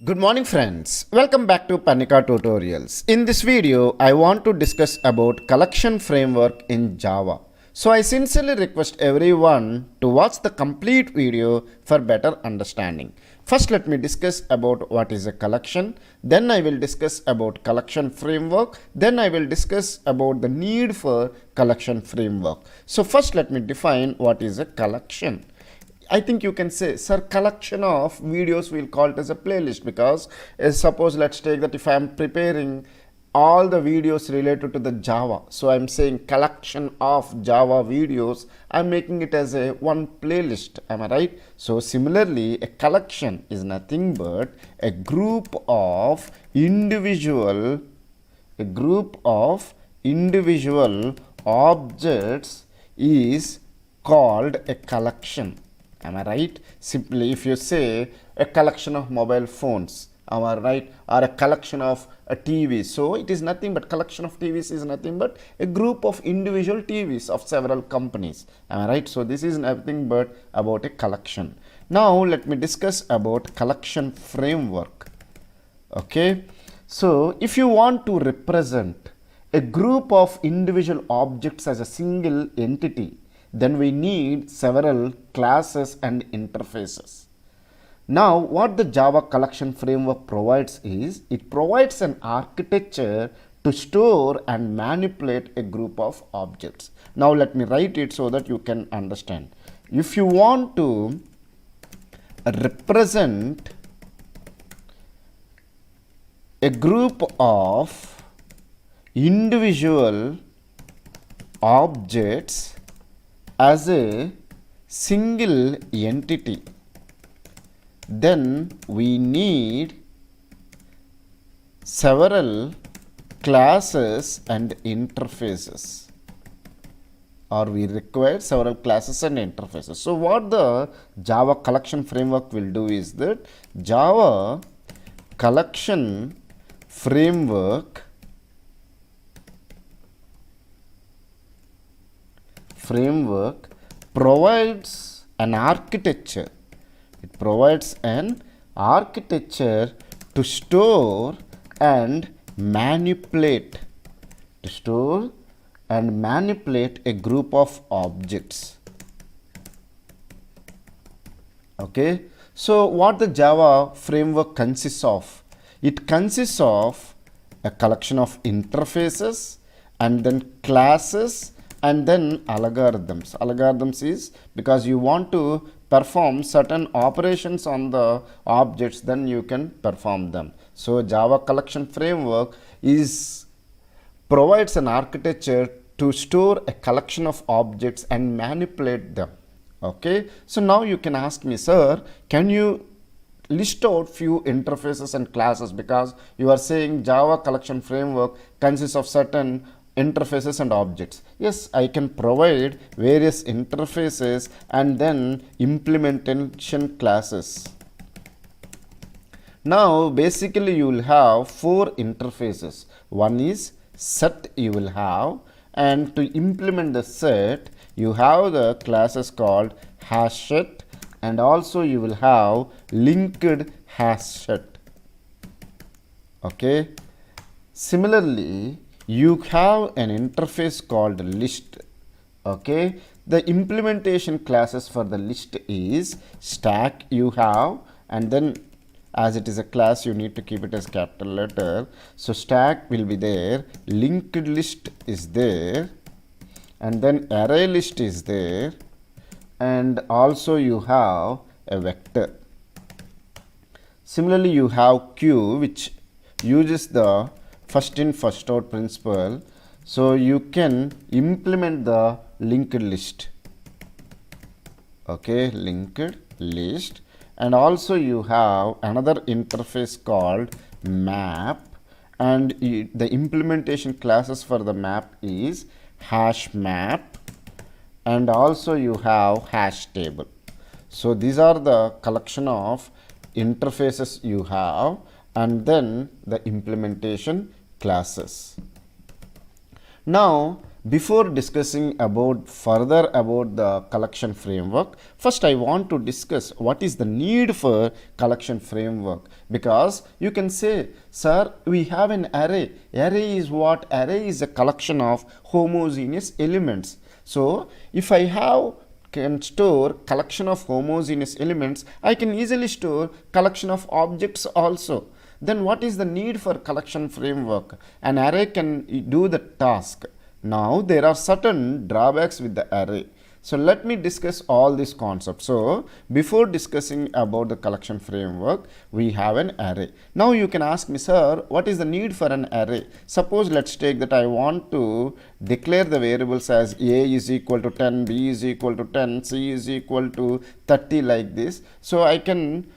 Good morning friends, welcome back to Parnika tutorials. In this video, I want to discuss about collection framework in Java. So I sincerely request everyone to watch the complete video for better understanding. First let me discuss about what is a collection, then I will discuss about collection framework, then I will discuss about the need for collection framework. So first let me define what is a collection. I think you can say, sir, collection of videos we'll call it as a playlist because suppose let's take that if I am preparing all the videos related to the Java. So I'm saying collection of Java videos, I'm making it as a one playlist. Am I right? So similarly, a collection is nothing but a group of individual objects is called a collection. Am I right? Simply if you say a collection of mobile phones, am I right? Or a collection of a TV. So it is nothing but collection of TVs is nothing but a group of individual TVs of several companies. Am I right? So this is nothing but about a collection. Now let me discuss about collection framework. Okay. So if you want to represent a group of individual objects as a single entity, then we need several classes and interfaces. Now, what the Java collection framework provides is, it provides an architecture to store and manipulate a group of objects. Now, let me write it so that you can understand. If you want to represent a group of individual objects as a single entity, then we need several classes and interfaces, or we require several classes and interfaces. So what the Java collection framework will do is that Java collection framework provides an architecture. It provides an architecture to store and manipulate a group of objects. Okay. So what the Java framework consists of? It consists of a collection of interfaces and then classes and then algorithms. Algorithms is because you want to perform certain operations on the objects, then you can perform them. So Java collection framework provides an architecture to store a collection of objects and manipulate them. Okay. So now you can ask me, sir, can you list out few interfaces and classes, because you are saying Java collection framework consists of certain interfaces and objects. Yes, I can provide various interfaces and then implementation classes. Now basically you will have four interfaces. One is set you will have, and to implement the set you have the classes called HashSet, and also you will have LinkedHashSet. Okay. Similarly, you have an interface called list. Okay. The implementation classes for the list is stack you have, and then as it is a class you need to keep it as capital letter. So stack will be there, LinkedList is there, and then ArrayList is there, and also you have a vector. Similarly, you have queue which uses the first in first out principle, so you can implement the linked list. Okay, linked list. And also you have another interface called map, and the implementation classes for the map is hash map, and also you have hash table. So these are the collection of interfaces you have, and then the implementation classes. Now before discussing about further about the collection framework, first I want to discuss what is the need for collection framework, because you can say, sir, we have an array. Array is what? Array is a collection of homogeneous elements. So if I can store collection of homogeneous elements, I can easily store collection of objects also. Then what is the need for collection framework? An array can do the task. Now there are certain drawbacks with the array. So let me discuss all these concepts. So before discussing about the collection framework, we have an array. Now you can ask me, sir, what is the need for an array? Suppose let's take that I want to declare the variables as a is equal to 10, b is equal to 10, c is equal to 30, like this. So I can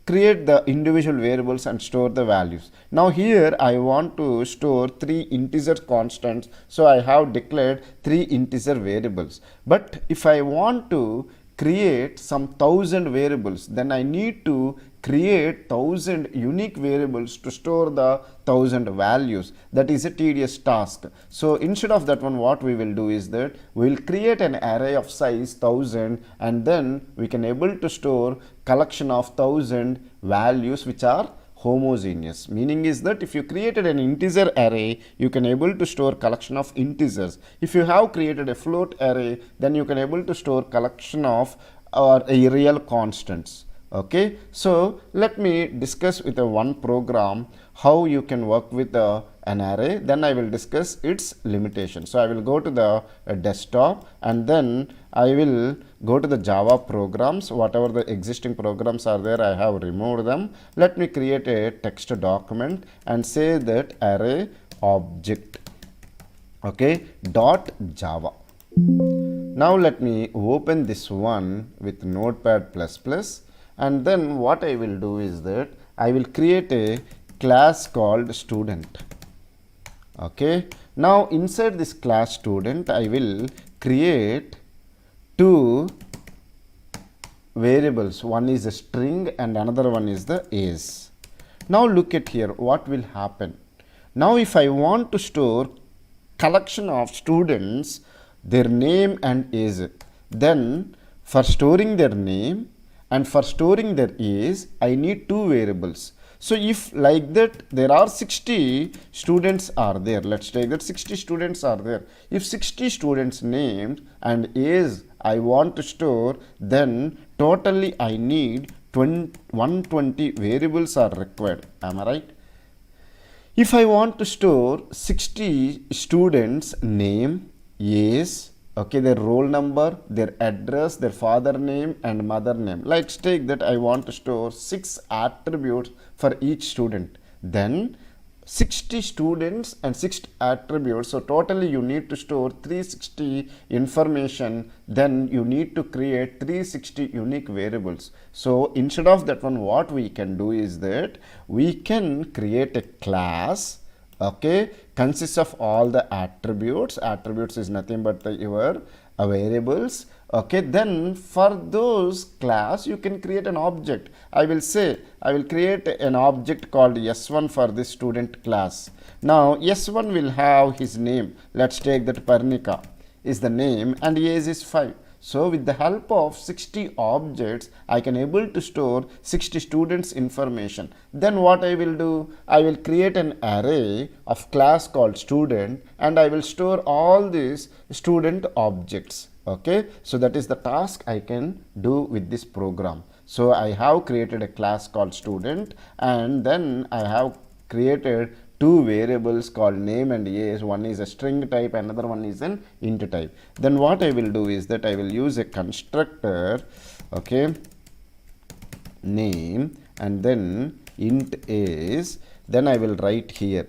create the individual variables and store the values. Now here I want to store 3 integer constants, so I have declared 3 integer variables. But if I want to create some 1000 variables, then I need to create 1000 unique variables to store the 1000 values. That is a tedious task. So instead of that one, what we will do is that we will create an array of size 1000, and then we can able to store collection of 1000 values which are homogeneous. Meaning is that if you created an integer array, you can able to store collection of integers. If you have created a float array, then you can able to store collection of real constants. Okay, so let me discuss with a one program how you can work with an array. Then I will discuss its limitations. So I will go to the desktop, and then I will go to the Java programs. Whatever the existing programs are there, I have removed them. Let me create a text document and say that array object, okay, dot Java. Now let me open this one with Notepad++. And then what I will do is that I will create a class called student. Okay. Now inside this class student, I will create 2 variables. One is a string and another one is the is. Now look at here, what will happen. Now if I want to store collection of students, their name and age, then for storing their name and for storing their age, I need 2 variables. So if like that there are 60 students are there, let's take that 60 students are there. If 60 students named and age I want to store, then totally I need 120 variables are required. Am I right? If I want to store 60 students name, age, okay, their roll number, their address, their father name and mother name. Let's take that I want to store 6 attributes for each student. Then 60 students and 6 attributes. So totally you need to store 360 information. Then you need to create 360 unique variables. So instead of that one, what we can do is that we can create a class, okay, consists of all the attributes. Attributes is nothing but your variables. Okay, then for those class you can create an object. I will say I will create an object called S1 for this student class. Now S1 will have his name. Let's take that Parnika is the name and age is 5. So with the help of 60 objects, I can able to store 60 students information. Then what I will do? I will create an array of class called student, and I will store all these student objects. Okay, so that is the task I can do with this program. So I have created a class called student, and then I have created 2 variables called name and age. One is a string type, another one is an int type. Then what I will do is that I will use a constructor, okay, name, and then int age. Then I will write here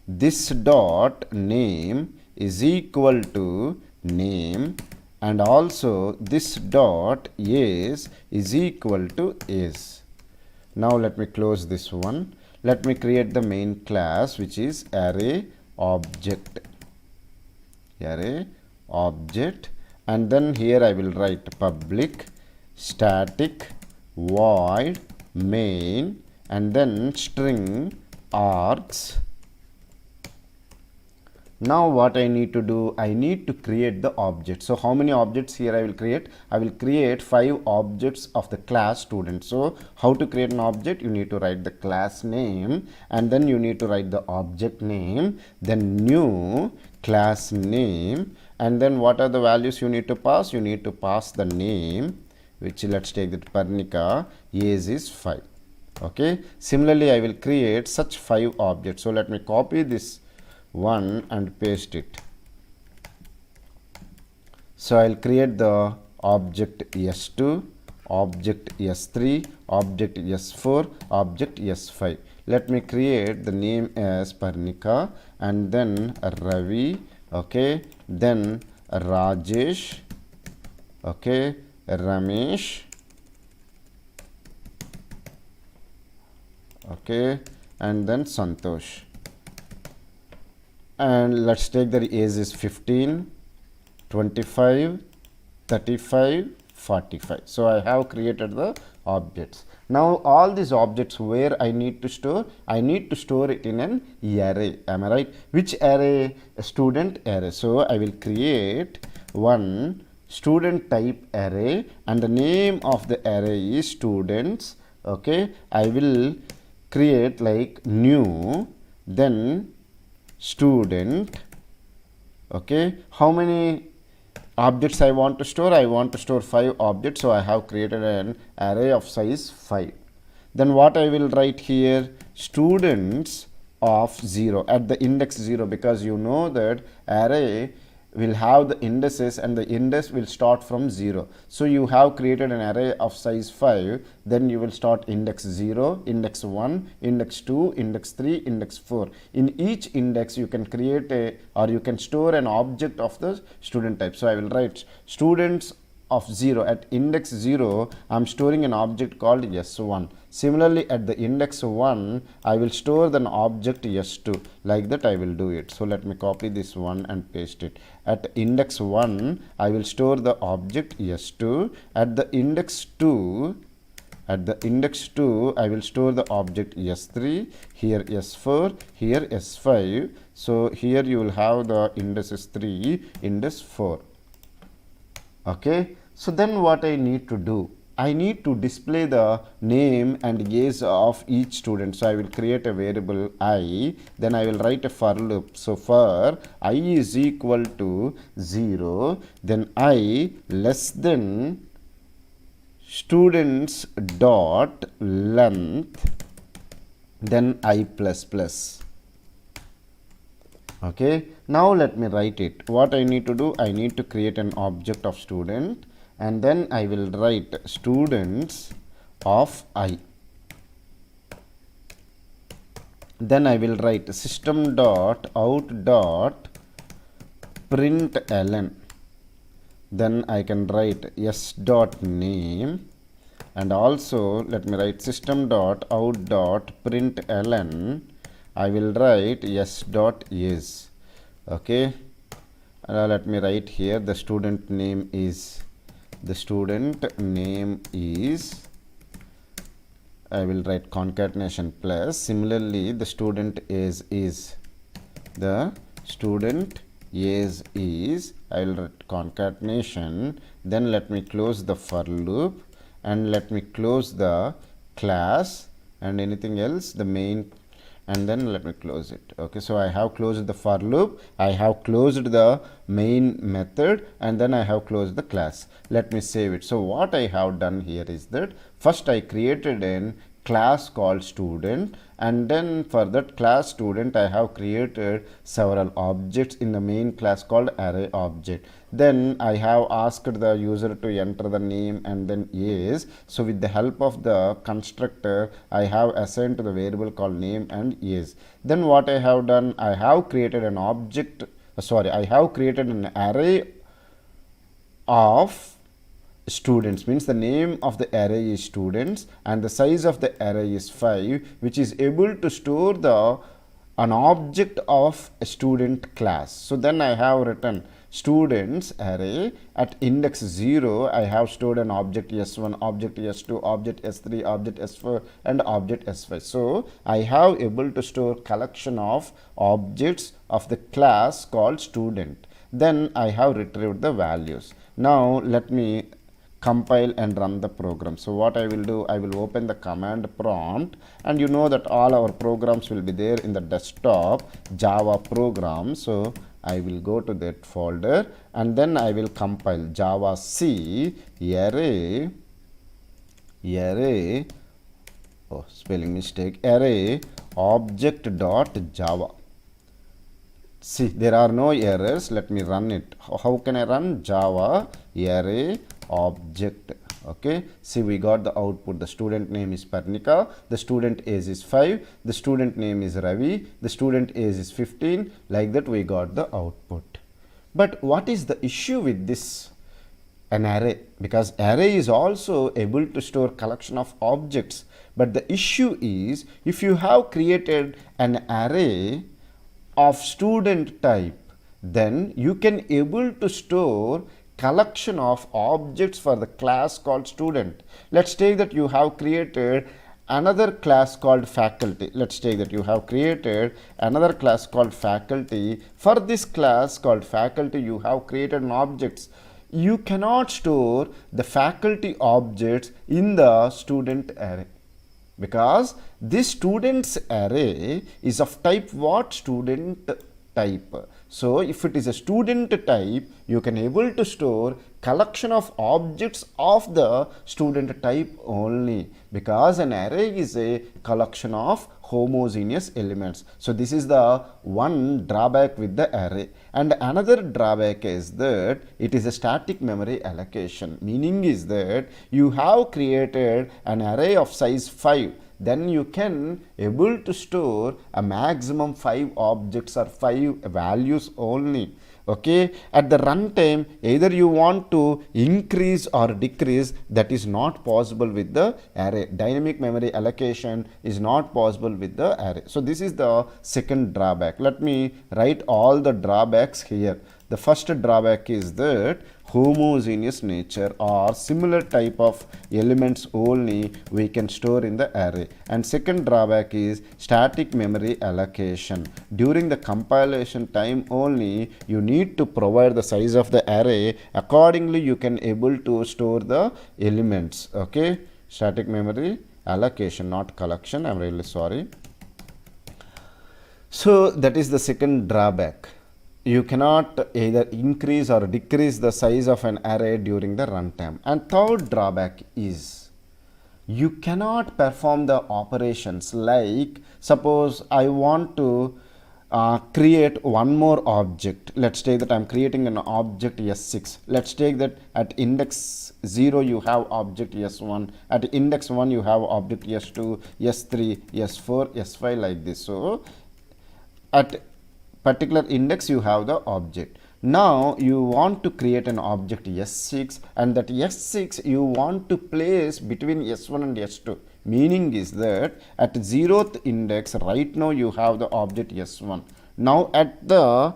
this dot name is equal to name, and also this dot age is equal to age. Now let me close this one. Let me create the main class, which is array object, and then here I will write public static void main, and then string args Now what I need to do, I need to create the object. So how many objects here I will create? I will create 5 objects of the class student. So how to create an object? You need to write the class name, and then you need to write the object name, then new class name, and then what are the values you need to pass? You need to pass the name, which let's take that Parnika, age is 5. Okay, similarly I will create such 5 objects. So let me copy this one and paste it. So I'll create the object S2, object S3, object S4, object S5. Let me create the name as Parnika, and then Ravi, okay, then Rajesh, okay, Ramesh, okay, and then Santosh. And let's take the age is 15, 25, 35, 45. So I have created the objects. Now all these objects where I need to store? I need to store it in an array. Am I right? Which array? A student array. So I will create one student type array, and the name of the array is students. Okay, I will create like new, then student. Okay, how many objects I want to store? I want to store 5 objects, so I have created an array of size 5. Then what I will write here? Students of 0 at the index 0, because you know that array will have the indices and the index will start from 0. So you have created an array of size 5, then you will start index 0, index 1, index 2, index 3, index 4. In each index you can create a, or you can store an object of the student type. So I will write students of 0 at index 0. I am storing an object called S1. Similarly at the index 1 I will store an object S2. Like that I will do it. So let me copy this one and paste it. At index 1 I will store the object S2. At the index 2 I will store the object S3, here S4, here S5. So here you will have the index 3, index 4. Okay, so then what I need to do? I need to display the name and age of each student. So I will create a variable I, then I will write a for loop. So for I is equal to 0, then I less than students dot length, then I plus plus. Okay, now let me write it. What I need to do? I need to create an object of student, and then I will write students of I. Then I will write system dot out dot println. Then I can write s dot name, and also let me write system dot out dot println. I will write s dot is. Okay, let me write here the student name is, I will write concatenation plus. Similarly the student is the student is I will write concatenation. Then let me close the for loop, and let me close the class and anything else, the main, and then let me close it. Okay, so I have closed the for loop, I have closed the main method, and then I have closed the class. Let me save it. So what I have done here is that first I created an class called student, and then for that class student I have created several objects in the main class called array object. Then I have asked the user to enter the name and then age. So with the help of the constructor I have assigned to the variable called name and age. Then what I have done, I have created an object, I have created an array of students, means the name of the array is students and the size of the array is 5, which is able to store an object of a student class. So then I have written students array. At index 0, I have stored an object S1, object S2, object S3, object S4 and object S5. So I have able to store collection of objects of the class called student. Then I have retrieved the values. Now let me compile and run the program. So what I will do, I will open the command prompt, and you know that all our programs will be there in the desktop Java program. So I will go to that folder and then I will compile Java C array, oh spelling mistake, array object dot java. See, there are no errors. Let me run it. How can I run? Java array object. Okay, see, we got the output. The student name is Parnika, the student age is 5, the student name is Ravi, the student age is 15. Like that we got the output. But what is the issue with this? An array, because array is also able to store collection of objects. But the issue is, if you have created an array of student type, then you can able to store collection of objects for the class called student. Let's take that you have created another class called faculty. Let's take that you have created another class called faculty. For this class called faculty, you have created an objects. You cannot store the faculty objects in the student array, because this students array is of type what? Student type. So if it is a student type, you can able to store collection of objects of the student type only, because an array is a collection of homogeneous elements. So this is the one drawback with the array. And another drawback is that it is a static memory allocation. Meaning is that you have created an array of size 5, then you can able to store a maximum 5 objects or 5 values only. Okay, at the runtime, either you want to increase or decrease, that is not possible with the array. Dynamic memory allocation is not possible with the array. So this is the second drawback. Let me write all the drawbacks here. The first drawback is that homogeneous nature or similar type of elements only we can store in the array. And second drawback is static memory allocation. During the compilation time only, you need to provide the size of the array. Accordingly, you can able to store the elements. Okay, static memory allocation, not collection. I'm really sorry. So that is the second drawback. You cannot either increase or decrease the size of an array during the runtime. And third drawback is you cannot perform the operations, like suppose I want to create one more object. Let's take that I'm creating an object S6. Let's take that at index 0 you have object S1, at index 1 you have object S2, S3, S4, S5, like this. So at particular index you have the object. Now you want to create an object S6, and that S6 you want to place between S1 and S2. Meaning is that at 0th index right now you have the object S1. Now at the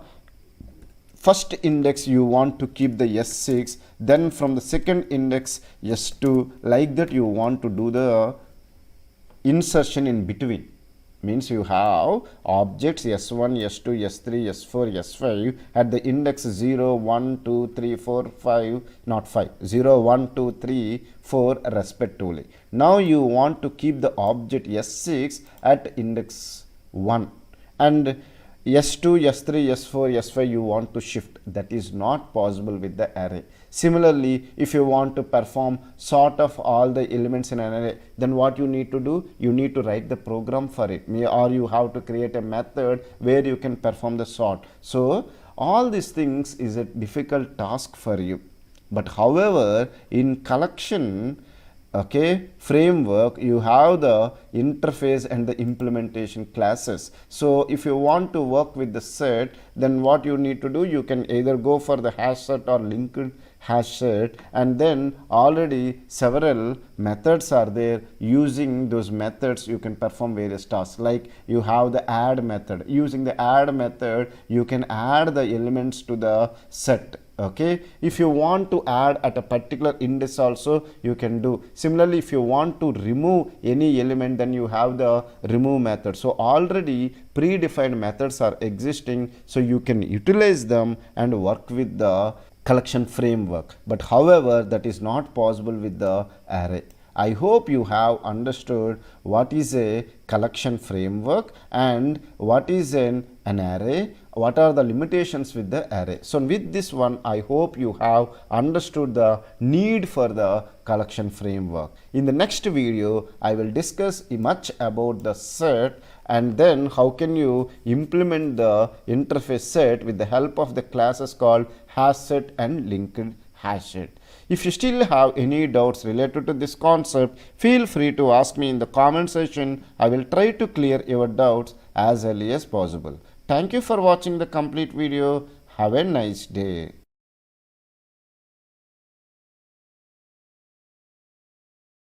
first index you want to keep the S6, then from the second index S2, like that you want to do the insertion in between. Means you have objects S1, S2, S3, S4, S5 at the index 0, 1, 2, 3, 4, 5, not 5, 0, 1, 2, 3, 4 respectively. Now you want to keep the object S6 at index 1, and S2, S3, S4, S5 you want to shift. That is not possible with the array. Similarly, if you want to perform sort of all the elements in an array, then what you need to do? You need to write the program for it, or you have to create a method where you can perform the sort. So all these things is a difficult task for you. But however, in collection, okay, framework, you have the interface and the implementation classes. So if you want to work with the set, then what you need to do, you can either go for the HashSet or LinkedHashSet, and then already several methods are there. Using those methods you can perform various tasks, like you have the add method. Using the add method you can add the elements to the set. Okay, if you want to add at a particular index also, you can do. Similarly, if you want to remove any element, then you have the remove method. So already predefined methods are existing, so you can utilize them and work with the collection framework. But however, that is not possible with the array. I hope you have understood what is a collection framework and what is an array, what are the limitations with the array. So with this one, I hope you have understood the need for the collection framework. In the next video, I will discuss much about the set, and then how can you implement the interface set with the help of the classes called HashSet and LinkedHashSet. If you still have any doubts related to this concept, feel free to ask me in the comment section. I will try to clear your doubts as early as possible. Thank you for watching the complete video. Have a nice day.